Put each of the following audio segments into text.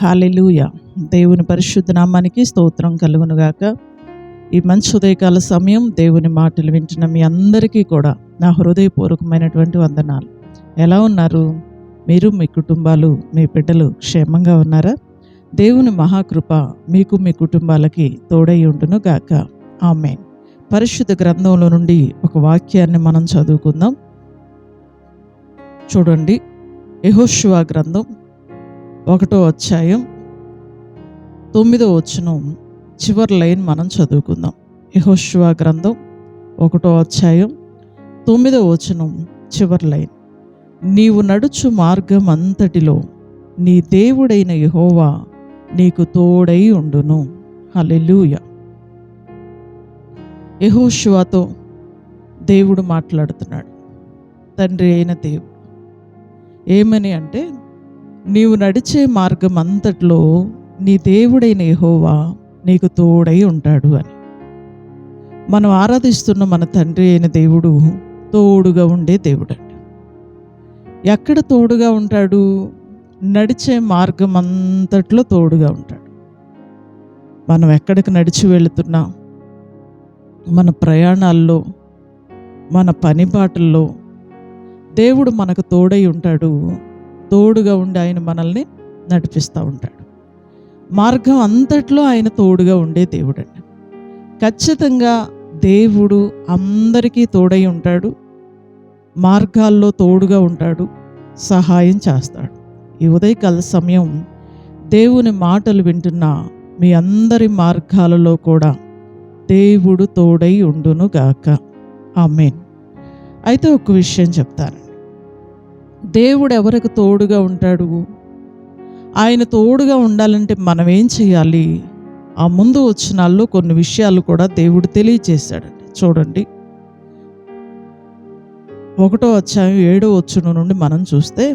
హల్లెలూయా. దేవుని పరిశుద్ధ నామానికి స్తోత్రం కలుగునుగాక. ఈ మంచి ఉదయకాల సమయం దేవుని మాటలు వింటున్న మీ అందరికీ కూడా నా హృదయపూర్వకమైనటువంటి వందనాలు. ఎలా ఉన్నారు? మీరు, మీ కుటుంబాలు, మీ బిడ్డలు క్షేమంగా ఉన్నారా? దేవుని మహాకృప మీకు, మీ కుటుంబాలకి తోడై ఉండును గాక. ఆమేన్. పరిశుద్ధ గ్రంథంలో నుండి ఒక వాక్యాన్ని మనం చదువుకుందాం. చూడండి, యెహోషువ గ్రంథం 1వ అధ్యాయం 9వ వచనం చివరి లైన్ మనం చదువుకుందాం. యెహోషువ గ్రంథం 1వ అధ్యాయం 9వ వచనం చివరి లైన్. నీవు నడుచు మార్గం అంతటిలో నీ దేవుడైన యెహోవా నీకు తోడై ఉండును. హల్లెలూయా. యెహోషువతో దేవుడు మాట్లాడుతున్నాడు, తండ్రి అయిన దేవుడు. ఏమని అంటే, నీవు నడిచే మార్గం అంతట్లో నీ దేవుడైన యెహోవా నీకు తోడై ఉంటాడు అని. మనం ఆరాధిస్తున్న మన తండ్రి అయిన దేవుడు తోడుగా ఉండే దేవుడు అండి. ఎక్కడ తోడుగా ఉంటాడు? నడిచే మార్గం అంతట్లో తోడుగా ఉంటాడు. మనం ఎక్కడికి నడిచి వెళుతున్నా, మన ప్రయాణాల్లో, మన పని బాటల్లో దేవుడు మనకు తోడై ఉంటాడు. తోడుగా ఉండి ఆయన మనల్ని నడిపిస్తూ ఉంటాడు. మార్గం అంతట్లో ఆయన తోడుగా ఉండే దేవుడు అండి. ఖచ్చితంగా దేవుడు అందరికీ తోడై ఉంటాడు. మార్గాల్లో తోడుగా ఉంటాడు, సహాయం చేస్తాడు. ఈ ఉదయకాల సమయం దేవుని మాటలు వింటున్న మీ అందరి మార్గాలలో కూడా దేవుడు తోడై ఉండును గాక. ఆమేన్. అయితే ఒక విషయం చెప్తాను. దేవుడు ఎవరికి తోడుగా ఉంటాడు? ఆయన తోడుగా ఉండాలంటే మనం ఏం చేయాలి? ఆ ముందు వచనాల్లో కొన్ని విషయాలు కూడా దేవుడు తెలియచేశాడండి. చూడండి, 1వ అధ్యాయం 7వ వచనం నుండి మనం చూస్తే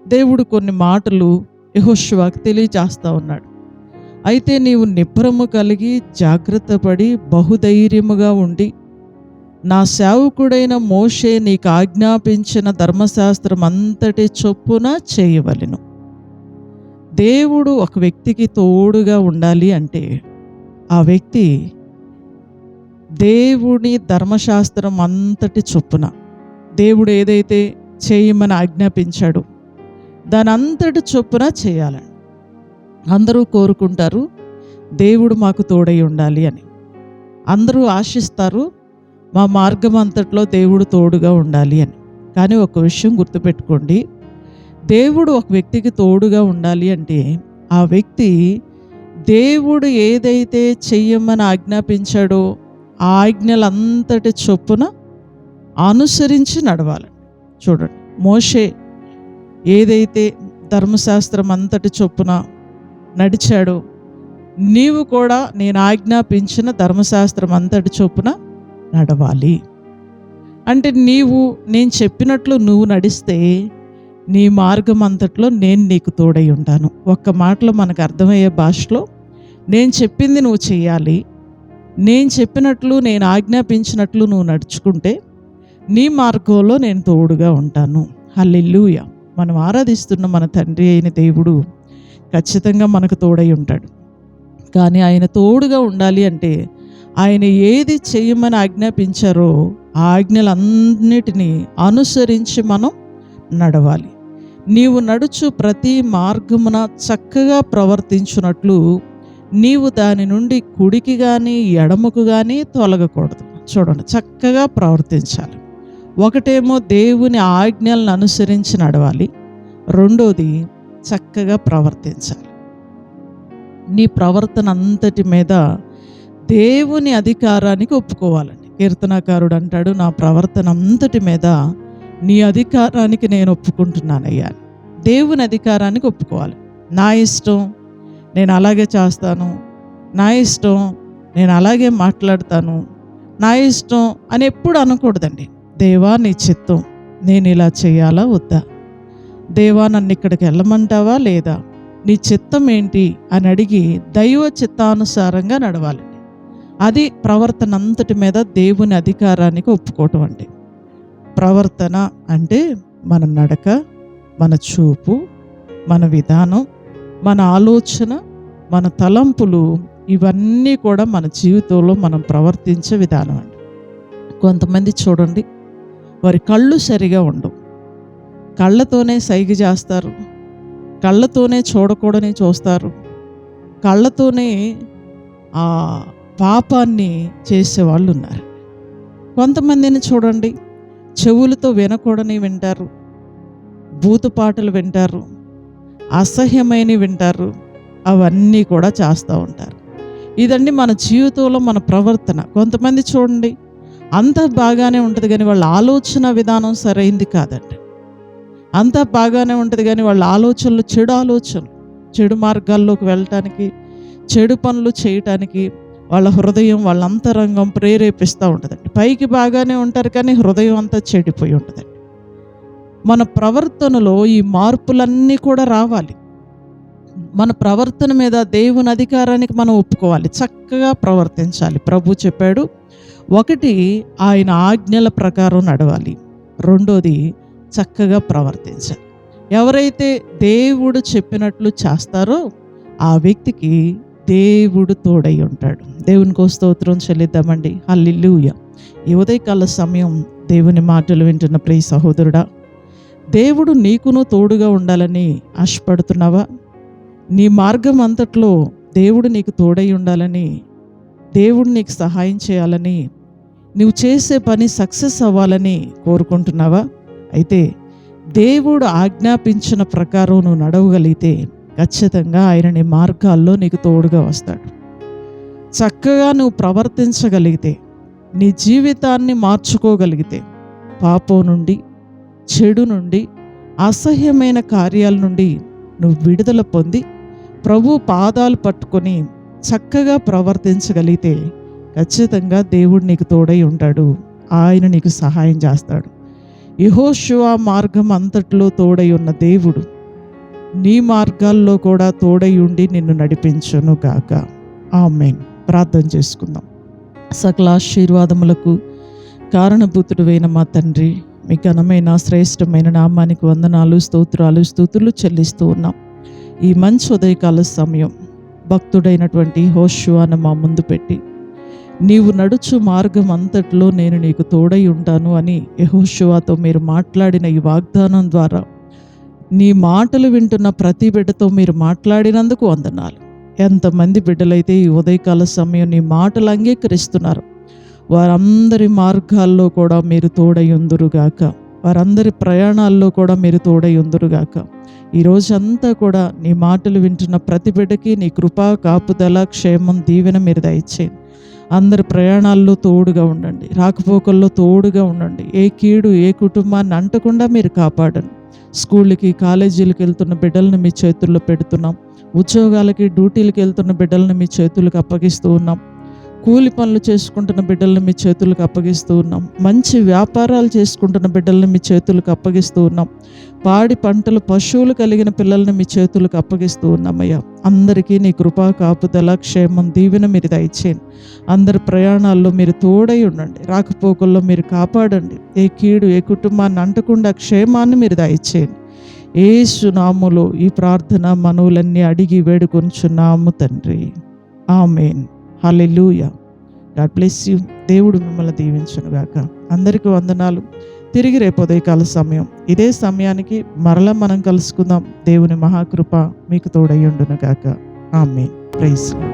దేవుడు కొన్ని మాటలు యెహోషువకి తెలియజేస్తా ఉన్నాడు. అయితే నీవు నిబ్బరము కలిగి జాగ్రత్త పడి బహుధైర్యముగా ఉండి నా సేవకుడైన మోషే నీకు ఆజ్ఞాపించిన ధర్మశాస్త్రం అంతటి చొప్పున చేయవలెను. దేవుడు ఒక వ్యక్తికి తోడుగా ఉండాలి అంటే ఆ వ్యక్తి దేవుని ధర్మశాస్త్రం అంతటి చొప్పున, దేవుడు ఏదైతే చేయమని ఆజ్ఞాపించాడో దాని అంతటి చొప్పున చేయాలని. అందరూ కోరుకుంటారు దేవుడు మాకు తోడై ఉండాలి అని. అందరూ ఆశిస్తారు మా మార్గం అంతట్లో దేవుడు తోడుగా ఉండాలి అని. కానీ ఒక విషయం గుర్తుపెట్టుకోండి, దేవుడు ఒక వ్యక్తికి తోడుగా ఉండాలి అంటే ఆ వ్యక్తి దేవుడు ఏదైతే చెయ్యమని ఆజ్ఞాపించాడో ఆ ఆజ్ఞలంతటి చొప్పున అనుసరించి నడవాలి. చూడండి, మోషే ఏదైతే ధర్మశాస్త్రం అంతటి చొప్పున నడిచాడో నీవు కూడా నేను ఆజ్ఞాపించిన ధర్మశాస్త్రం అంతటి చొప్పున నడవాలి. అంటే నేను చెప్పినట్లు నువ్వు నడిస్తే నీ మార్గం అంతట్లో నేను నీకు తోడై ఉంటాను. ఒక్క మాటలో మనకు అర్థమయ్యే భాషలో, నేను చెప్పింది నువ్వు చేయాలి, నేను చెప్పినట్లు నేను ఆజ్ఞాపించినట్లు నువ్వు నడుచుకుంటే నీ మార్గంలో నేను తోడుగా ఉంటాను. హల్లెలూయా. మనం ఆరాధిస్తున్న మన తండ్రి అయిన దేవుడు ఖచ్చితంగా మనకు తోడై ఉంటాడు. కానీ ఆయన తోడుగా ఉండాలి అంటే ఆయన ఏది చేయమని ఆజ్ఞాపించారో ఆ ఆజ్ఞలన్నిటినీ అనుసరించి మనం నడవాలి. నీవు నడుచు ప్రతి మార్గమున చక్కగా ప్రవర్తించున్నట్లు నీవు దాని నుండి కుడికి కానీ ఎడమకు కానీ తొలగకూడదు. చూడండి, చక్కగా ప్రవర్తించాలి. ఒకటేమో దేవుని ఆజ్ఞలను అనుసరించి నడవాలి, రెండోది చక్కగా ప్రవర్తించాలి. నీ ప్రవర్తన అంతటి మీద దేవుని అధికారానికి ఒప్పుకోవాలండి. కీర్తనాకారుడు అంటాడు, నా ప్రవర్తన అంతటి మీద నీ అధికారానికి నేను ఒప్పుకుంటున్నానయ్యా. దేవుని అధికారానికి ఒప్పుకోవాలి. నా ఇష్టం నేను అలాగే చేస్తాను, నా ఇష్టం నేను అలాగే మాట్లాడతాను, నా ఇష్టం అని ఎప్పుడు అనకూడదండి. దేవా నీ చిత్తం, నేను ఇలా చేయాలా వద్దా? దేవా నన్ను ఇక్కడికి వెళ్ళమంటావా లేదా? నీ చిత్తం ఏంటి అని అడిగి దైవ చిత్తానుసారంగా నడవాలండి. అది ప్రవర్తన అంతటి మీద దేవుని అధికారానికి ఒప్పుకోవటం అండి. ప్రవర్తన అంటే మన నడక, మన చూపు, మన విధానం, మన ఆలోచన, మన తలంపులు, ఇవన్నీ కూడా మన జీవితంలో మనం ప్రవర్తించే విధానం అండి. కొంతమంది చూడండి, వారి కళ్ళు సరిగా ఉండవు, కళ్ళతోనే సైగ చేస్తారు, కళ్ళతోనే చూడకూడని చూస్తారు, కళ్ళతోనే ఆ పాపాన్ని చేసేవాళ్ళు ఉన్నారు. కొంతమందిని చూడండి, చెవులతో వినకూడని వింటారు, బూతుపాటలు వింటారు, అసహ్యమైనవి వింటారు, అవన్నీ కూడా చేస్తూ ఉంటారు. ఇదండి మన జీవితంలో మన ప్రవర్తన. కొంతమంది చూడండి, అంతా బాగానే ఉంటుంది కానీ వాళ్ళ ఆలోచన విధానం సరైంది కాదండి. అంతా బాగానే ఉంటుంది కానీ వాళ్ళ ఆలోచనలు చెడు మార్గాల్లోకి వెళ్ళటానికి, చెడు పనులు చేయటానికి వాళ్ళ హృదయం, వాళ్ళ అంతరంగం ప్రేరేపిస్తూ ఉంటుందండి. పైకి బాగానే ఉంటారు కానీ హృదయం అంతా చెడిపోయి ఉంటుందండి. మన ప్రవర్తనలో ఈ మార్పులన్నీ కూడా రావాలి. మన ప్రవర్తన మీద దేవుని అధికారానికి మనం ఒప్పుకోవాలి, చక్కగా ప్రవర్తించాలి. ప్రభు చెప్పాడు, ఒకటి ఆయన ఆజ్ఞల ప్రకారం నడవాలి, రెండోది చక్కగా ప్రవర్తించాలి. ఎవరైతే దేవుడు చెప్పినట్లు చేస్తారో ఆ వ్యక్తికి దేవుడు తోడై ఉంటాడు. దేవునికి స్తోత్రం చెల్లిద్దామండి. హల్లెలూయా. ఈ ఉదయకాల సమయం దేవుని మాటలు వింటున్న ప్రియ సహోదరుడా, దేవుడు నీకును తోడుగా ఉండాలని ఆశపడుతున్నావా? నీ మార్గం అంతట్లో దేవుడు నీకు తోడై ఉండాలని, దేవుడు నీకు సహాయం చేయాలని, నువ్వు చేసే పని సక్సెస్ అవ్వాలని కోరుకుంటున్నావా? అయితే దేవుడు ఆజ్ఞాపించిన ప్రకారం నువ్వు నడవగలిగితే ఖచ్చితంగా ఆయన నీ మార్గాల్లో నీకు తోడుగా వస్తాడు. చక్కగా నువ్వు ప్రవర్తించగలిగితే, నీ జీవితాన్ని మార్చుకోగలిగితే, పాపం నుండి, చెడు నుండి, అసహ్యమైన కార్యాల నుండి నువ్వు విడుదల పొంది ప్రభు పాదాలు పట్టుకొని చక్కగా ప్రవర్తించగలిగితే ఖచ్చితంగా దేవుడు నీకు తోడై ఉంటాడు. ఆయన నీకు సహాయం చేస్తాడు. యెహోషువ మార్గం అంతట్లో తోడై ఉన్న దేవుడు నీ మార్గాల్లో కూడా తోడై ఉండి నిన్ను నడిపించును గాక. ఆమేన్. ప్రార్థన చేసుకుందాం. సకల ఆశీర్వాదములకు కారణభూతుడైన మా తండ్రి, మీ ఘనమైన శ్రేష్టమైన నామానికి వందనాలు, స్తుతులు చెల్లిస్తూ ఉన్నాం. ఈ మంచి ఉదయకాల సమయం భక్తుడైనటువంటి యెహోషువను మా ముందు పెట్టి, నీవు నడుచు మార్గం అంతట్లో నేను నీకు తోడై ఉంటాను అని యెహోషువతో మీరు మాట్లాడిన ఈ వాగ్దానం ద్వారా నీ మాటలు వింటున్న ప్రతి బిడ్డతో మీరు మాట్లాడినందుకు వందనాలు. ఎంతమంది బిడ్డలైతే ఈ ఉదయకాల సమయం నీ మాటలు అంగీకరిస్తున్నారు, వారందరి మార్గాల్లో కూడా మీరు తోడై ఉందురుగాక, వారందరి ప్రయాణాల్లో కూడా మీరు తోడై ఉందురుగాక. ఈరోజంతా కూడా నీ మాటలు వింటున్న ప్రతి బిడ్డకి నీ కృపా, కాపుదల, క్షేమం, దీవెన మీరు దయచేయండి. అందరి ప్రయాణాల్లో తోడుగా ఉండండి, రాకపోకల్లో తోడుగా ఉండండి. ఏ కీడు ఏ కుటుంబాన్ని అంటకుండా మీరు కాపాడండి. స్కూళ్ళకి, కాలేజీలకు వెళ్తున్న బిడ్డలను మీ చేతుల్లో పెడుతున్నాం. ఉద్యోగాలకి, డ్యూటీలకు వెళ్తున్న బిడ్డలను మీ చేతులకు అప్పగిస్తూ ఉన్నాం. కూలి పనులు చేసుకుంటున్న బిడ్డలను మీ చేతులకు అప్పగిస్తూ ఉన్నాం. మంచి వ్యాపారాలు చేసుకుంటున్న బిడ్డలను మీ చేతులకు అప్పగిస్తూ ఉన్నాం. పాడి పంటలు, పశువులు కలిగిన పిల్లల్ని మీ చేతులకు అప్పగిస్తూ ఉన్నామయ్యా. అందరికీ నీ కృపా, కాపుదల, క్షేమం, దీవెన మీరు దయచేయండి. అందరి ప్రయాణాల్లో మీరు తోడై ఉండండి, రాకపోకల్లో మీరు కాపాడండి. ఏ కీడు ఏ కుటుంబాన్ని అంటకుండా క్షేమాన్ని మీరు దయచేయండి. యేసు నామములో ఈ ప్రార్థన మనవులన్నీ అడిగి వేడుకొనుచున్నాము తండ్రి. ఆమేన్. హల్లెలూయా. God bless you. దేవుడు మిమ్మల్ని దీవించునుగాక. అందరికీ వందనాలు. తిరిగి రేపు ఉదయకాల సమయం ఇదే సమయానికి మరలా మనం కలుసుకుందాం. దేవుని మహాకృప మీకు తోడై ఉండునుగాక. ఆమేన్. Praise lord.